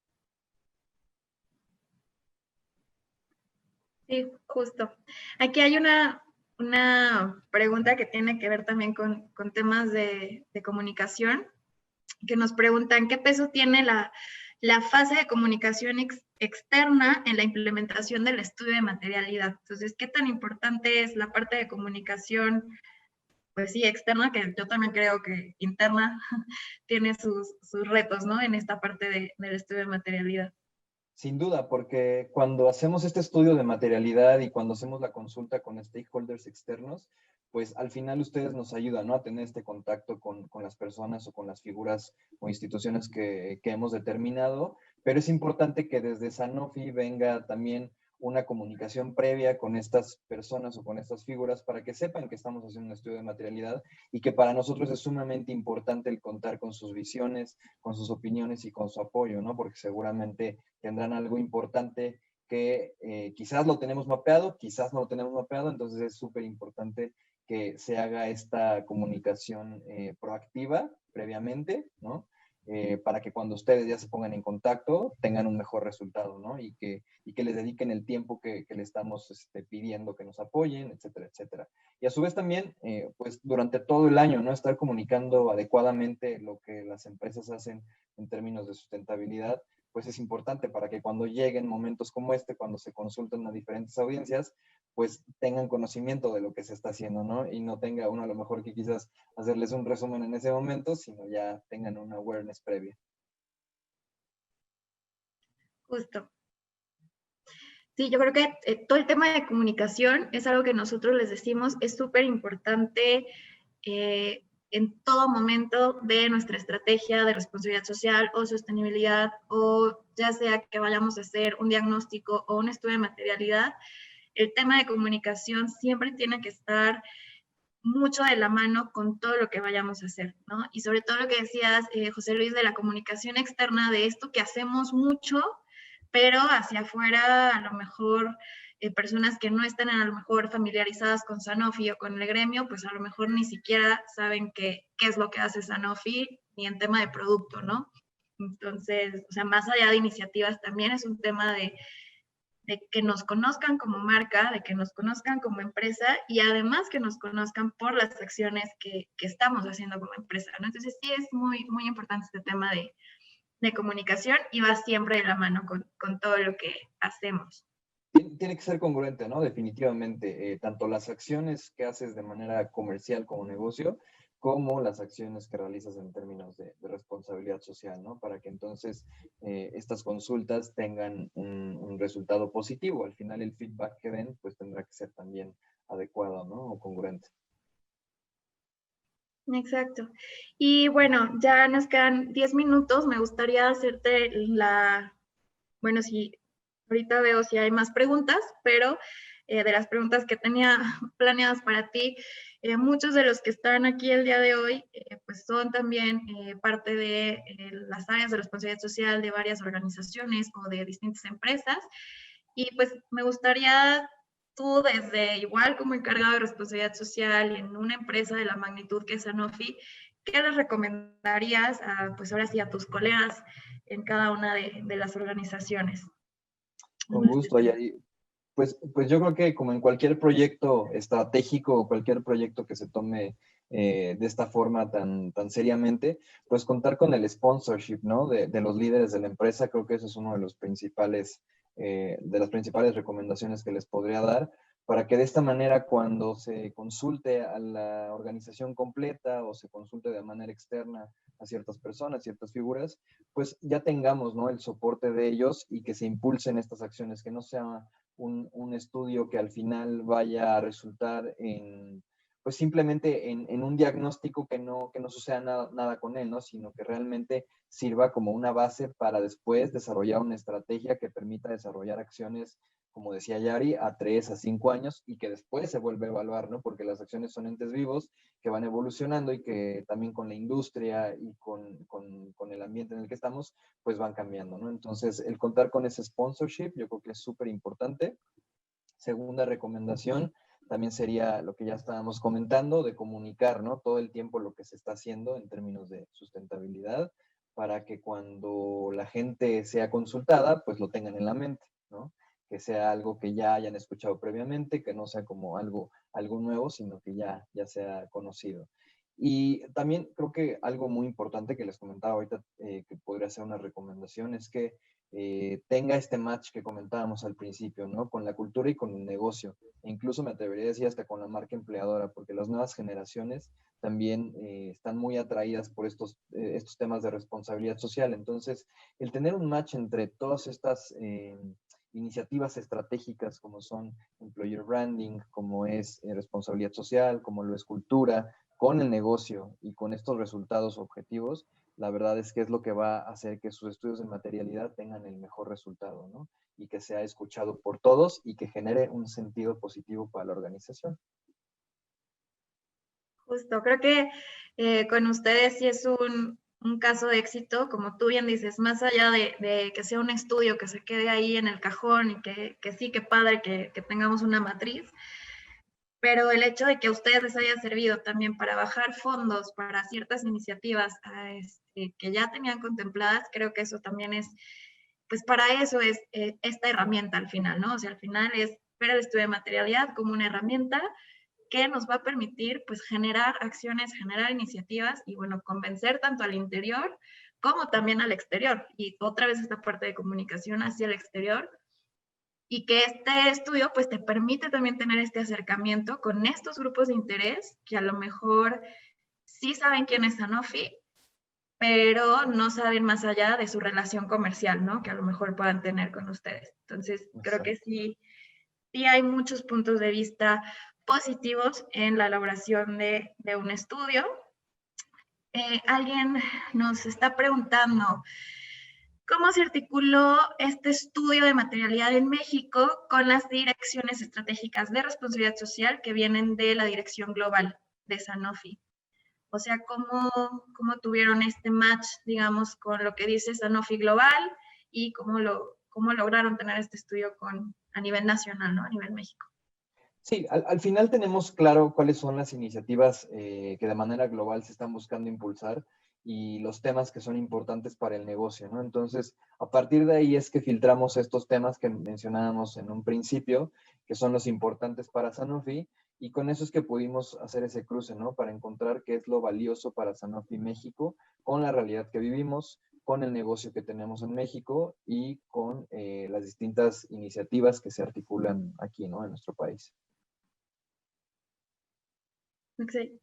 Sí, justo. Aquí hay una pregunta que tiene que ver también con temas de comunicación, que nos preguntan qué peso tiene la fase de comunicación externa en la implementación del estudio de materialidad. Entonces, ¿qué tan importante es la parte de comunicación, pues sí, externa, que yo también creo que interna tiene sus retos, ¿no? En esta parte del estudio de materialidad. Sin duda, porque cuando hacemos este estudio de materialidad y cuando hacemos la consulta con stakeholders externos, pues al final ustedes nos ayudan, ¿no? A tener este contacto con las personas o con las figuras o instituciones que hemos determinado, pero es importante que desde Sanofi venga también una comunicación previa con estas personas o con estas figuras para que sepan que estamos haciendo un estudio de materialidad y que para nosotros es sumamente importante el contar con sus visiones, con sus opiniones y con su apoyo, ¿no? Porque seguramente tendrán algo importante que quizás lo tenemos mapeado, quizás no lo tenemos mapeado, entonces es súper importante que se haga esta comunicación proactiva previamente, ¿no? Para que cuando ustedes ya se pongan en contacto tengan un mejor resultado, ¿no? Y que les dediquen el tiempo que le estamos pidiendo que nos apoyen, etcétera, etcétera. Y a su vez también, pues durante todo el año, ¿no? Estar comunicando adecuadamente lo que las empresas hacen en términos de sustentabilidad, pues es importante para que cuando lleguen momentos como este, cuando se consultan a diferentes audiencias, pues tengan conocimiento de lo que se está haciendo, ¿no? Y no tenga uno a lo mejor que quizás hacerles un resumen en ese momento, sino ya tengan una awareness previa. Justo. Sí, yo creo que todo el tema de comunicación es algo que nosotros les decimos, es súper importante en todo momento de nuestra estrategia de responsabilidad social o sostenibilidad, o ya sea que vayamos a hacer un diagnóstico o un estudio de materialidad, el tema de comunicación siempre tiene que estar mucho de la mano con todo lo que vayamos a hacer, ¿no? Y sobre todo lo que decías, José Luis, de la comunicación externa, de esto que hacemos mucho, pero hacia afuera a lo mejor personas que no están a lo mejor familiarizadas con Sanofi o con el gremio, pues a lo mejor ni siquiera saben qué es lo que hace Sanofi, ni en tema de producto, ¿no? Entonces, o sea, más allá de iniciativas, también es un tema de que nos conozcan como marca, de que nos conozcan como empresa y además que nos conozcan por las acciones que estamos haciendo como empresa, ¿no? Entonces sí es muy, muy importante este tema de comunicación y va siempre de la mano con todo lo que hacemos. Tiene que ser congruente, ¿no? Definitivamente, tanto las acciones que haces de manera comercial como negocio, como las acciones que realizas en términos de responsabilidad social, ¿no? Para que entonces estas consultas tengan un resultado positivo. Al final el feedback que den pues tendrá que ser también adecuado, ¿no? O congruente. Exacto. Y bueno, ya nos quedan 10 minutos. Me gustaría hacerte bueno, si ahorita veo si hay más preguntas, pero de las preguntas que tenía planeadas para ti, muchos de los que están aquí el día de hoy, pues son también parte de las áreas de responsabilidad social de varias organizaciones o de distintas empresas. Y pues me gustaría tú, desde igual como encargado de responsabilidad social en una empresa de la magnitud que es Sanofi, ¿qué les recomendarías a, pues ahora sí, a tus colegas en cada una de las organizaciones? Con gusto, Ayari. Pues yo creo que como en cualquier proyecto estratégico o cualquier proyecto que se tome de esta forma tan seriamente, pues contar con el sponsorship, ¿no? De los líderes de la empresa, creo que eso es uno de los principales, de las principales recomendaciones que les podría dar, para que de esta manera cuando se consulte a la organización completa o se consulte de manera externa a ciertas personas, ciertas figuras, pues ya tengamos, ¿no? El soporte de ellos y que se impulsen estas acciones, que no sea un estudio que al final vaya a resultar en, pues simplemente en un diagnóstico que no suceda nada con él, ¿no? Sino que realmente sirva como una base para después desarrollar una estrategia que permita desarrollar acciones, como decía Yari, a 3 a 5 años y que después se vuelve a evaluar, ¿no? Porque las acciones son entes vivos que van evolucionando y que también con la industria y con el ambiente en el que estamos, pues van cambiando, ¿no? Entonces, el contar con ese sponsorship yo creo que es súper importante. Segunda recomendación también sería lo que ya estábamos comentando, de comunicar, ¿no? Todo el tiempo lo que se está haciendo en términos de sustentabilidad, para que cuando la gente sea consultada, pues lo tengan en la mente, ¿no? Que sea algo que ya hayan escuchado previamente, que no sea como algo nuevo, sino que ya sea conocido. Y también creo que algo muy importante que les comentaba ahorita, que podría ser una recomendación, es que tenga este match que comentábamos al principio, ¿no? Con la cultura y con el negocio. E incluso me atrevería a decir hasta con la marca empleadora, porque las nuevas generaciones también están muy atraídas por estos temas de responsabilidad social. Entonces, el tener un match entre todas estas iniciativas estratégicas como son employer branding, como es responsabilidad social, como lo es cultura, con el negocio y con estos resultados objetivos, la verdad es que es lo que va a hacer que sus estudios de materialidad tengan el mejor resultado, ¿no? Y que sea escuchado por todos y que genere un sentido positivo para la organización. Justo, creo que con ustedes sí es un caso de éxito, como tú bien dices, más allá de que sea un estudio que se quede ahí en el cajón y que sí, que padre que tengamos una matriz, pero el hecho de que a ustedes les haya servido también para bajar fondos para ciertas iniciativas que ya tenían contempladas, creo que eso también es, pues para eso es esta herramienta al final, ¿no? O sea, al final es ver el estudio de materialidad como una herramienta que nos va a permitir, pues, generar acciones, generar iniciativas y, bueno, convencer tanto al interior como también al exterior. Y otra vez esta parte de comunicación hacia el exterior, y que este estudio pues te permite también tener este acercamiento con estos grupos de interés que a lo mejor sí saben quién es Sanofi, pero no saben más allá de su relación comercial, ¿no? Que a lo mejor puedan tener con ustedes. Entonces, creo que sí hay muchos puntos de vista positivos en la elaboración de un estudio. Alguien nos está preguntando, ¿cómo se articuló este estudio de materialidad en México con las direcciones estratégicas de responsabilidad social que vienen de la dirección global de Sanofi? O sea, ¿cómo tuvieron este match, digamos, con lo que dice Sanofi Global y cómo lograron tener este estudio a nivel nacional, ¿no? A nivel México. Sí, al final tenemos claro cuáles son las iniciativas que de manera global se están buscando impulsar y los temas que son importantes para el negocio, ¿no? Entonces, a partir de ahí es que filtramos estos temas que mencionábamos en un principio, que son los importantes para Sanofi, y con eso es que pudimos hacer ese cruce, ¿no? Para encontrar qué es lo valioso para Sanofi México con la realidad que vivimos, con el negocio que tenemos en México y con las distintas iniciativas que se articulan aquí, ¿no? En nuestro país. Okay.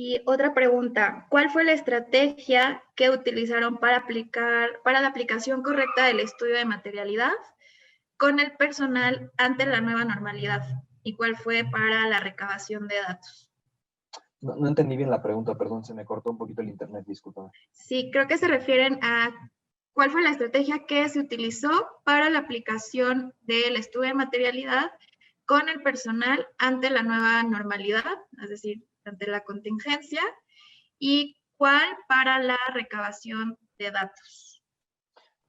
Y otra pregunta, ¿cuál fue la estrategia que utilizaron para la aplicación correcta del estudio de materialidad con el personal ante la nueva normalidad? ¿Y cuál fue para la recabación de datos? No entendí bien la pregunta, perdón, se me cortó un poquito el internet, discúlpame. Sí, creo que se refieren a cuál fue la estrategia que se utilizó para la aplicación del estudio de materialidad con el personal ante la nueva normalidad, es decir, ante la contingencia, y cuál para la recabación de datos.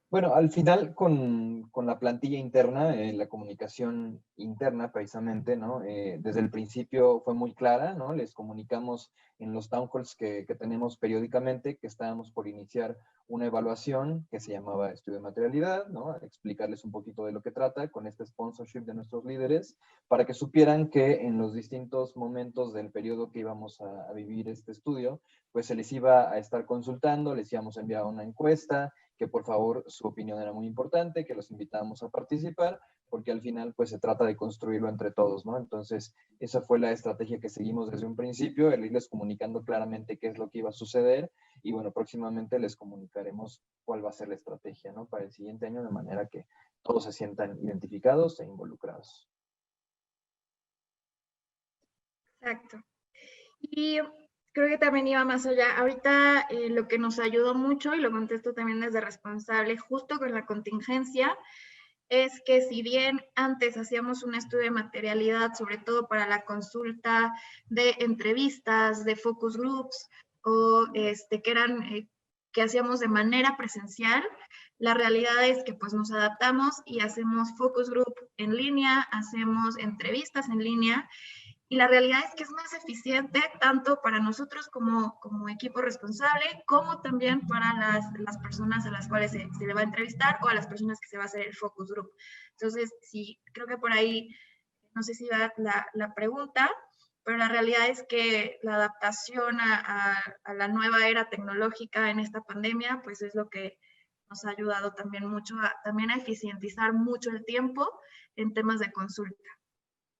Bueno, al final con la plantilla interna, la comunicación interna precisamente, ¿no? Desde el principio fue muy clara, ¿no? Les comunicamos en los town halls que tenemos periódicamente que estábamos por iniciar una evaluación que se llamaba Estudio de Materialidad, ¿no? Explicarles un poquito de lo que trata con este sponsorship de nuestros líderes para que supieran que en los distintos momentos del periodo que íbamos a vivir este estudio, pues se les iba a estar consultando, les íbamos a enviar una encuesta, que por favor su opinión era muy importante, que los invitábamos a participar, porque al final pues se trata de construirlo entre todos, ¿no? Entonces esa fue la estrategia que seguimos desde un principio, el irles comunicando claramente qué es lo que iba a suceder y bueno, próximamente les comunicaremos cuál va a ser la estrategia, ¿no? Para el siguiente año, de manera que todos se sientan identificados e involucrados. Exacto. Y creo que también iba más allá. Ahorita lo que nos ayudó mucho, y lo contesto también desde responsable, justo con la contingencia, es que si bien antes hacíamos un estudio de materialidad, sobre todo para la consulta de entrevistas, de focus groups, o que hacíamos de manera presencial, la realidad es que pues nos adaptamos y hacemos focus group en línea, hacemos entrevistas en línea, y la realidad es que es más eficiente tanto para nosotros como equipo responsable, como también para las personas a las cuales se le va a entrevistar o a las personas que se va a hacer el focus group. Entonces, sí, creo que por ahí, no sé si va la pregunta, pero la realidad es que la adaptación a la nueva era tecnológica en esta pandemia, pues es lo que nos ha ayudado también mucho también a eficientizar mucho el tiempo en temas de consulta.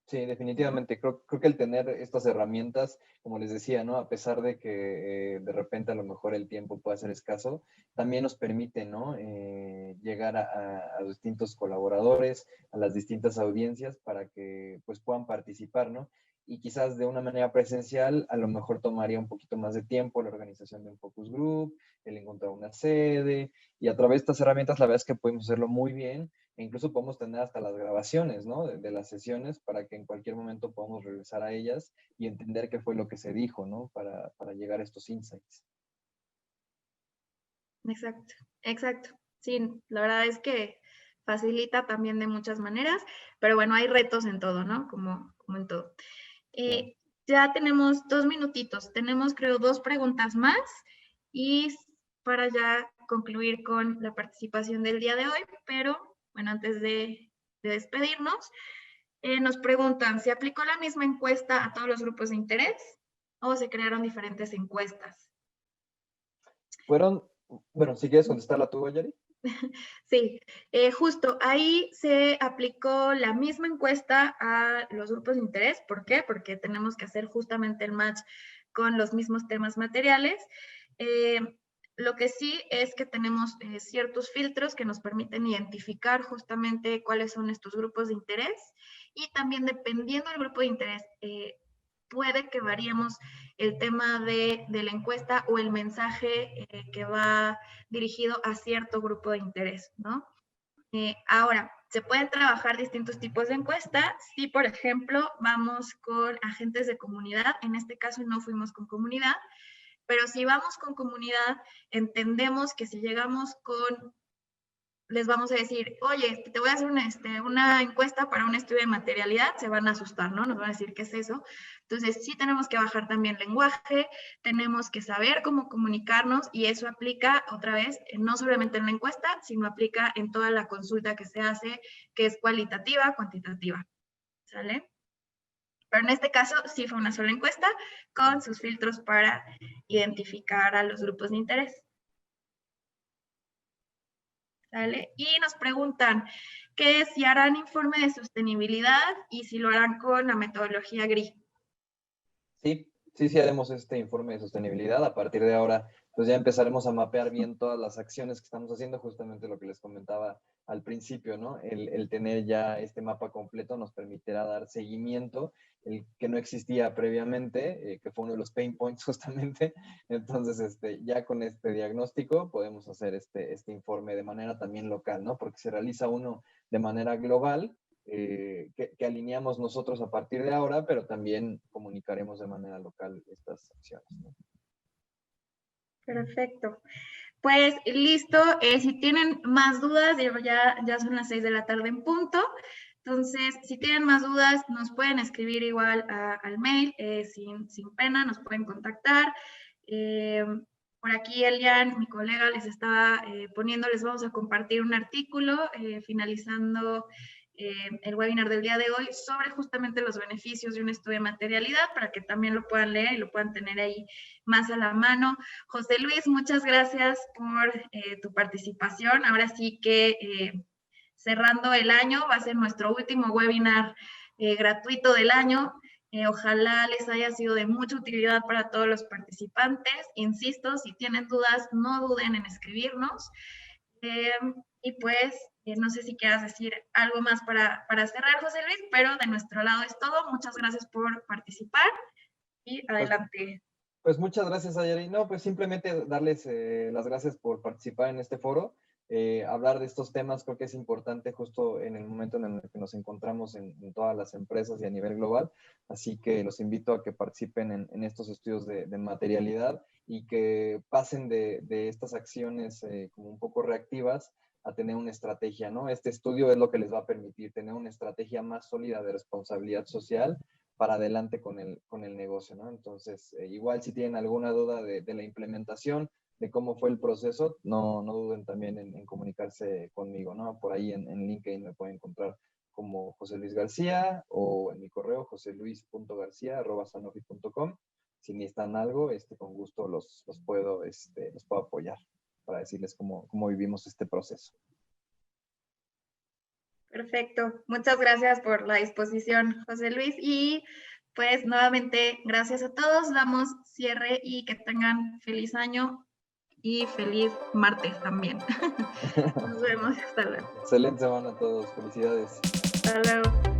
Sí, definitivamente. Creo que el tener estas herramientas, como les decía, ¿no? A pesar de que de repente a lo mejor el tiempo pueda ser escaso, también nos permite, ¿no? Llegar a distintos colaboradores, a las distintas audiencias para que pues puedan participar, ¿no? Y quizás de una manera presencial a lo mejor tomaría un poquito más de tiempo la organización de un focus group, el encontrar una sede, y a través de estas herramientas la verdad es que podemos hacerlo muy bien. E incluso podemos tener hasta las grabaciones, ¿no? De las sesiones para que en cualquier momento podamos regresar a ellas y entender qué fue lo que se dijo, ¿no? Para llegar a estos insights. Exacto, exacto. Sí, la verdad es que facilita también de muchas maneras, pero bueno, hay retos en todo, ¿no? Como en todo. Claro. Ya tenemos 2 minutitos, tenemos creo 2 preguntas más y para ya concluir con la participación del día de hoy, pero bueno, antes de despedirnos, nos preguntan, ¿se aplicó la misma encuesta a todos los grupos de interés o se crearon diferentes encuestas? Bueno, si quieres contestarla tú, Yari. Sí, justo ahí se aplicó la misma encuesta a los grupos de interés. ¿Por qué? Porque tenemos que hacer justamente el match con los mismos temas materiales. Eh, lo que sí es que tenemos ciertos filtros que nos permiten identificar justamente cuáles son estos grupos de interés y también dependiendo del grupo de interés, puede que variemos el tema de la encuesta o el mensaje que va dirigido a cierto grupo de interés, ¿no? Ahora, se pueden trabajar distintos tipos de encuesta. Si, por ejemplo, vamos con agentes de comunidad, en este caso no fuimos con comunidad, pero si vamos con comunidad, entendemos que si llegamos con les vamos a decir, oye, te voy a hacer una encuesta para un estudio de materialidad, se van a asustar, ¿no? Nos van a decir, ¿qué es eso? Entonces, sí tenemos que bajar también lenguaje, tenemos que saber cómo comunicarnos y eso aplica, otra vez, no solamente en la encuesta, sino aplica en toda la consulta que se hace, que es cualitativa, cuantitativa, ¿sale? Pero en este caso sí fue una sola encuesta con sus filtros para identificar a los grupos de interés. ¿Sale? Y nos preguntan que si harán informe de sostenibilidad y si lo harán con la metodología GRI. Sí, sí haremos este informe de sostenibilidad. A partir de ahora, pues ya empezaremos a mapear bien todas las acciones que estamos haciendo, justamente lo que les comentaba al principio, ¿no? El tener ya este mapa completo nos permitirá dar seguimiento, el que no existía previamente, que fue uno de los pain points justamente. Entonces, ya con este diagnóstico podemos hacer este informe de manera también local, ¿no? Porque se realiza uno de manera global, que alineamos nosotros a partir de ahora, pero también comunicaremos de manera local estas acciones, ¿no? Perfecto. Pues listo, si tienen más dudas, ya son las 6 de la tarde en punto. Entonces, si tienen más dudas, nos pueden escribir igual al mail, sin pena, nos pueden contactar. Por aquí Elian, mi colega, les estaba poniendo, les vamos a compartir un artículo finalizando el webinar del día de hoy sobre justamente los beneficios de un estudio de materialidad para que también lo puedan leer y lo puedan tener ahí más a la mano. José Luis, muchas gracias por tu participación. Ahora sí que cerrando el año, va a ser nuestro último webinar gratuito del año. Ojalá les haya sido de mucha utilidad para todos los participantes. Insisto, si tienen dudas, no duden en escribirnos. Y pues, no sé si quieras decir algo más para cerrar, José Luis, pero de nuestro lado es todo. Muchas gracias por participar y adelante. Pues muchas gracias, Ayari. No, pues simplemente darles las gracias por participar en este foro. Hablar de estos temas creo que es importante justo en el momento en el que nos encontramos en todas las empresas y a nivel global. Así que los invito a que participen en estos estudios de materialidad y que pasen de estas acciones como un poco reactivas a tener una estrategia, ¿no? Este estudio es lo que les va a permitir tener una estrategia más sólida de responsabilidad social para adelante con el negocio, ¿no? Entonces, igual si tienen alguna duda de la implementación, de cómo fue el proceso, no duden también en comunicarse conmigo, ¿no? Por ahí en LinkedIn me pueden encontrar como José Luis García o en mi correo joseluis.garcia@sanofi.com. Si necesitan algo, con gusto los puedo apoyar para decirles cómo vivimos este proceso. Perfecto. Muchas gracias por la disposición, José Luis. Y pues nuevamente, gracias a todos. Damos cierre y que tengan feliz año y feliz martes también. Nos vemos. Hasta luego. Excelente semana a todos. Felicidades. Hasta luego.